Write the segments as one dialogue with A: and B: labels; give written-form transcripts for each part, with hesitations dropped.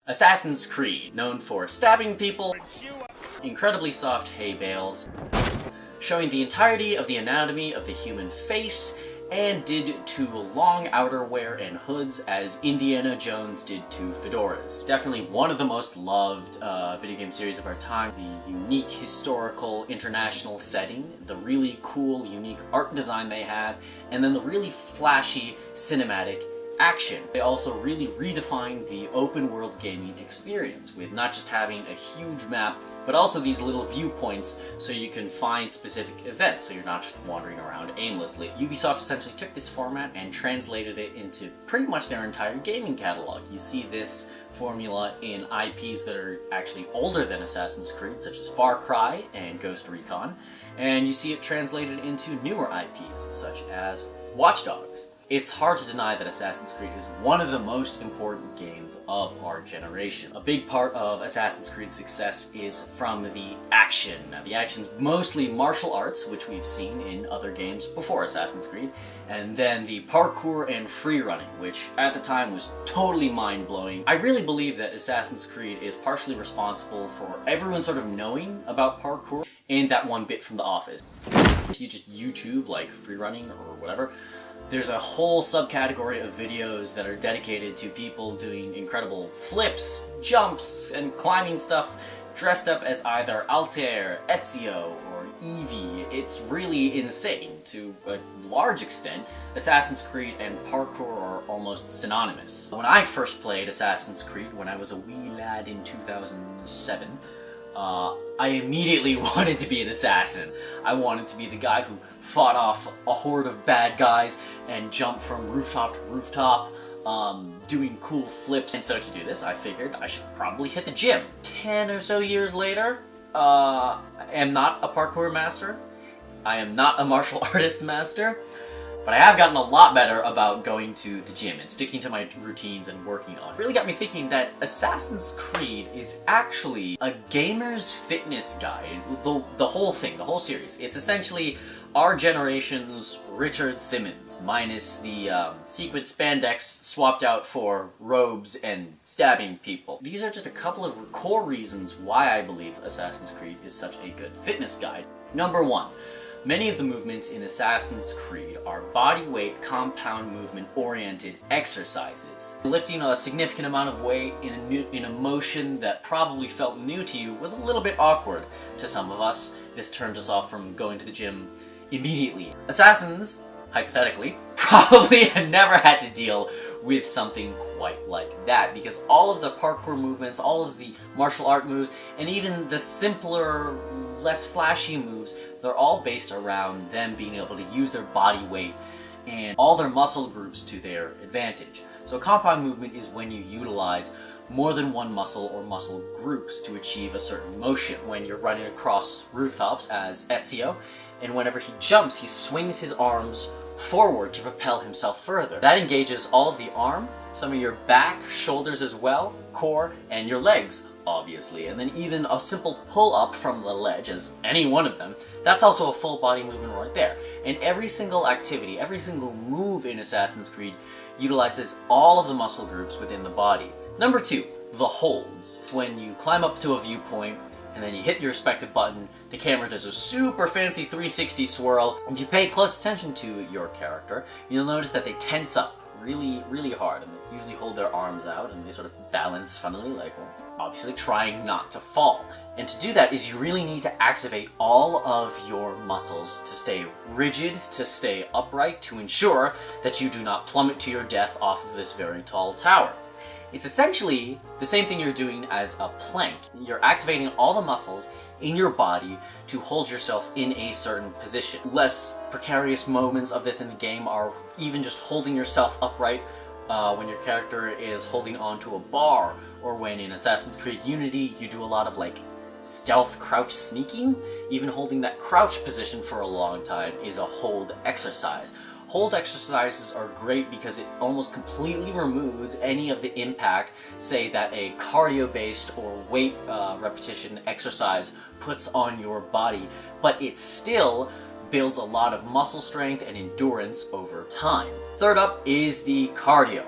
A: Assassin's Creed, known for stabbing people, incredibly soft hay bales, showing the entirety of the anatomy of the human face, and did to long outerwear and hoods as Indiana Jones did to fedoras. Definitely one of the most loved video game series of our time. The unique historical international setting, the really cool unique art design they have, and then the really flashy cinematic action. They also really redefined the open world gaming experience with not just having a huge map, but also these little viewpoints so you can find specific events so you're not just wandering around aimlessly. Ubisoft essentially took this format and translated it into pretty much their entire gaming catalog. You see this formula in IPs that are actually older than Assassin's Creed, such as Far Cry and Ghost Recon, and you see it translated into newer IPs, such as Watch Dogs. It's hard to deny that Assassin's Creed is one of the most important games of our generation. A big part of Assassin's Creed's success is from the action. Now, the action's mostly martial arts, which we've seen in other games before Assassin's Creed, and then the parkour and free running, which at the time was totally mind-blowing. I really believe that Assassin's Creed is partially responsible for everyone sort of knowing about parkour and that one bit from The Office. If you just YouTube, like, free running or whatever, there's a whole subcategory of videos that are dedicated to people doing incredible flips, jumps, and climbing stuff dressed up as either Altair, Ezio, or Eevee. It's really insane. To a large extent, Assassin's Creed and parkour are almost synonymous. When I first played Assassin's Creed, when I was a wee lad in 2007, I immediately wanted to be an assassin. I wanted to be the guy who fought off a horde of bad guys and jumped from rooftop to rooftop, doing cool flips. And so to do this, I figured I should probably hit the gym. 10 or so years later, I am not a parkour master. I am not a martial artist master. But I have gotten a lot better about going to the gym and sticking to my routines and working on it. It really got me thinking that Assassin's Creed is actually a gamer's fitness guide. The whole thing, the whole series. It's essentially our generation's Richard Simmons, minus the sequin spandex swapped out for robes and stabbing people. These are just a couple of core reasons why I believe Assassin's Creed is such a good fitness guide. Number one, many of the movements in Assassin's Creed are bodyweight, compound movement-oriented exercises. Lifting a significant amount of weight in a motion that probably felt new to you was a little bit awkward to some of us. This turned us off from going to the gym immediately. Assassins, hypothetically, probably had never had to deal with something quite like that, because all of the parkour movements, all of the martial art moves, and even the simpler, less flashy moves, they're all based around them being able to use their body weight and all their muscle groups to their advantage. So compound movement is when you utilize more than one muscle or muscle groups to achieve a certain motion. When you're running across rooftops as Ezio, and whenever he jumps, he swings his arms forward to propel himself further. That engages all of the arm, some of your back, shoulders as well, core, and your legs, obviously. And then even a simple pull-up from the ledge, as any one of them, that's also a full body movement right there. And every single activity, every single move in Assassin's Creed utilizes all of the muscle groups within the body. Number two, the holds. When you climb up to a viewpoint, and then you hit your respective button, the camera does a super fancy 360 swirl. If you pay close attention to your character, you'll notice that they tense up really, really hard, and they usually hold their arms out, and they sort of balance funnily, like, well, obviously trying not to fall. And to do that is you really need to activate all of your muscles to stay rigid, to stay upright, to ensure that you do not plummet to your death off of this very tall tower. It's essentially the same thing you're doing as a plank. You're activating all the muscles in your body to hold yourself in a certain position. Less precarious moments of this in the game are even just holding yourself upright when your character is holding onto a bar, or when in Assassin's Creed Unity you do a lot of like stealth crouch sneaking. Even holding that crouch position for a long time is a hold exercise. Hold exercises are great because it almost completely removes any of the impact, say, that a cardio-based or weight repetition exercise puts on your body, but it still builds a lot of muscle strength and endurance over time. Third up is the cardio.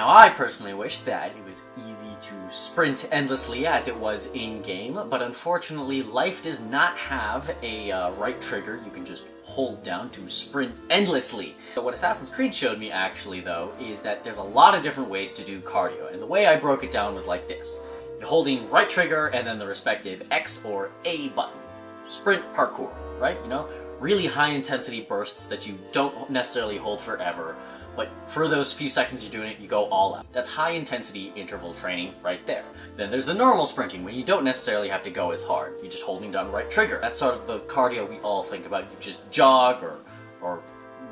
A: Now I personally wish that it was easy to sprint endlessly as it was in-game, but unfortunately life does not have a right trigger you can just hold down to sprint endlessly. So what Assassin's Creed showed me actually though is that there's a lot of different ways to do cardio, and the way I broke it down was like this. You're holding right trigger and then the respective X or A button. Sprint parkour, right? You know, really high intensity bursts that you don't necessarily hold forever, but for those few seconds you're doing it, you go all out. That's high intensity interval training right there. Then there's the normal sprinting, when you don't necessarily have to go as hard. You're just holding down the right trigger. That's sort of the cardio we all think about. You just jog or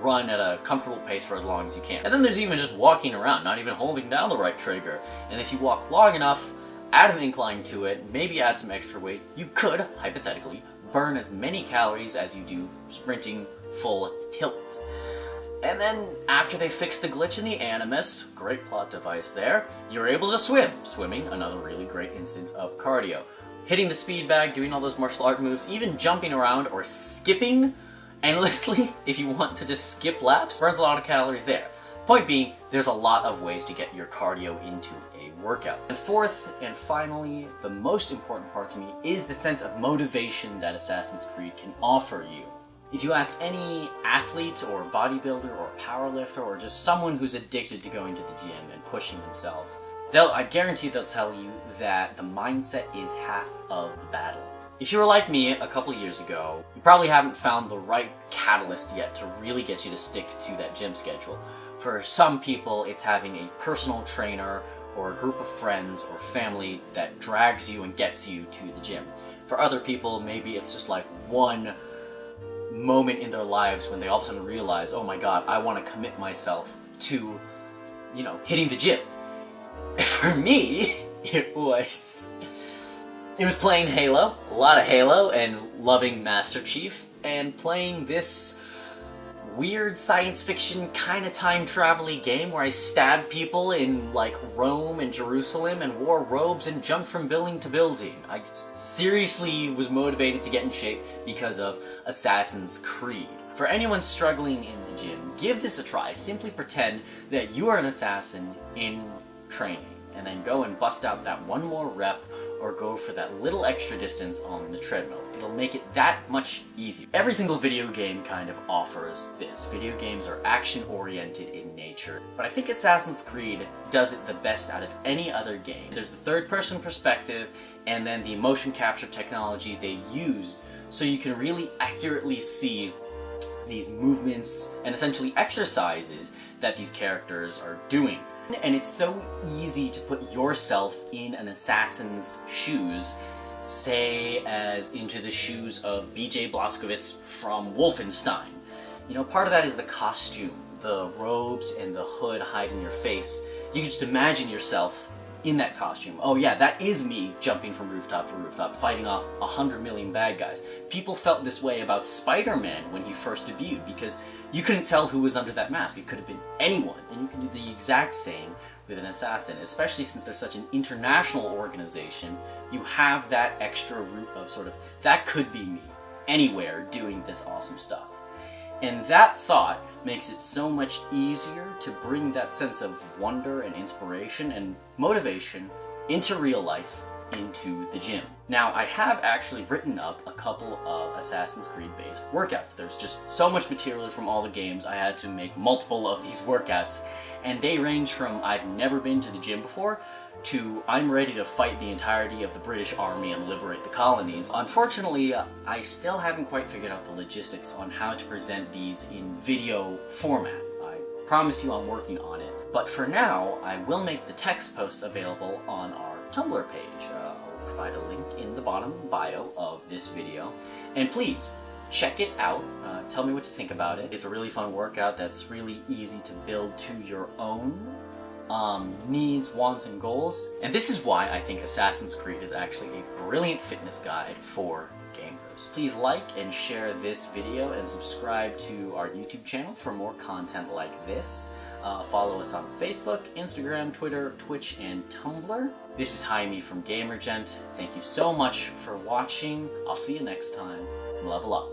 A: run at a comfortable pace for as long as you can. And then there's even just walking around, not even holding down the right trigger. And if you walk long enough, add an incline to it, maybe add some extra weight, you could, hypothetically, burn as many calories as you do sprinting full tilt. And then, after they fixed the glitch in the Animus, great plot device there, you're able to swim. Swimming, another really great instance of cardio. Hitting the speed bag, doing all those martial art moves, even jumping around or skipping endlessly, if you want to just skip laps, burns a lot of calories there. Point being, there's a lot of ways to get your cardio into a workout. And fourth, and finally, the most important part to me is the sense of motivation that Assassin's Creed can offer you. If you ask any athlete or bodybuilder or powerlifter or just someone who's addicted to going to the gym and pushing themselves, I guarantee they'll tell you that the mindset is half of the battle. If you were like me a couple years ago, you probably haven't found the right catalyst yet to really get you to stick to that gym schedule. For some people, it's having a personal trainer or a group of friends or family that drags you and gets you to the gym. For other people, maybe it's just like one moment in their lives when they all of a sudden realize, oh my god, I want to commit myself to, you know, hitting the gym. For me, it was playing Halo, a lot of Halo, and loving Master Chief, and playing this weird science fiction kind of time travel-y game where I stabbed people in like Rome and Jerusalem and wore robes and jumped from building to building. I seriously was motivated to get in shape because of Assassin's Creed. For anyone struggling in the gym, give this a try. Simply pretend that you are an assassin in training, and then go and bust out that one more rep or go for that little extra distance on the treadmill. It'll make it that much easier. Every single video game kind of offers this. Video games are action-oriented in nature, but I think Assassin's Creed does it the best out of any other game. There's the third-person perspective, and then the motion capture technology they used so you can really accurately see these movements and essentially exercises that these characters are doing. And it's so easy to put yourself in an assassin's shoes, say as into the shoes of B.J. Blazkowicz from Wolfenstein. You know, part of that is the costume, the robes and the hood hiding your face. You can just imagine yourself in that costume. Oh yeah, that is me jumping from rooftop to rooftop, fighting off 100 million bad guys. People felt this way about Spider-Man when he first debuted, because you couldn't tell who was under that mask. It could have been anyone, and you can do the exact same with an assassin, especially since they're such an international organization. You have that extra root of sort of, that could be me, anywhere doing this awesome stuff. And that thought makes it so much easier to bring that sense of wonder and inspiration and motivation into real life, into the gym. Now, I have actually written up a couple of Assassin's Creed-based workouts. There's just so much material from all the games, I had to make multiple of these workouts, and they range from I've never been to the gym before to I'm ready to fight the entirety of the British Army and liberate the colonies. Unfortunately, I still haven't quite figured out the logistics on how to present these in video format. I promise you I'm working on it. But for now, I will make the text posts available on our Tumblr page. I'll provide a link in the bottom bio of this video. And please, check it out. Tell me what you think about it. It's a really fun workout that's really easy to build to your own needs, wants, and goals. And this is why I think Assassin's Creed is actually a brilliant fitness guide for gamers. Please like and share this video and subscribe to our YouTube channel for more content like this. Follow us on Facebook, Instagram, Twitter, Twitch, and Tumblr. This is Jaime from Gamer GENT. Thank you so much for watching. I'll see you next time. Level up.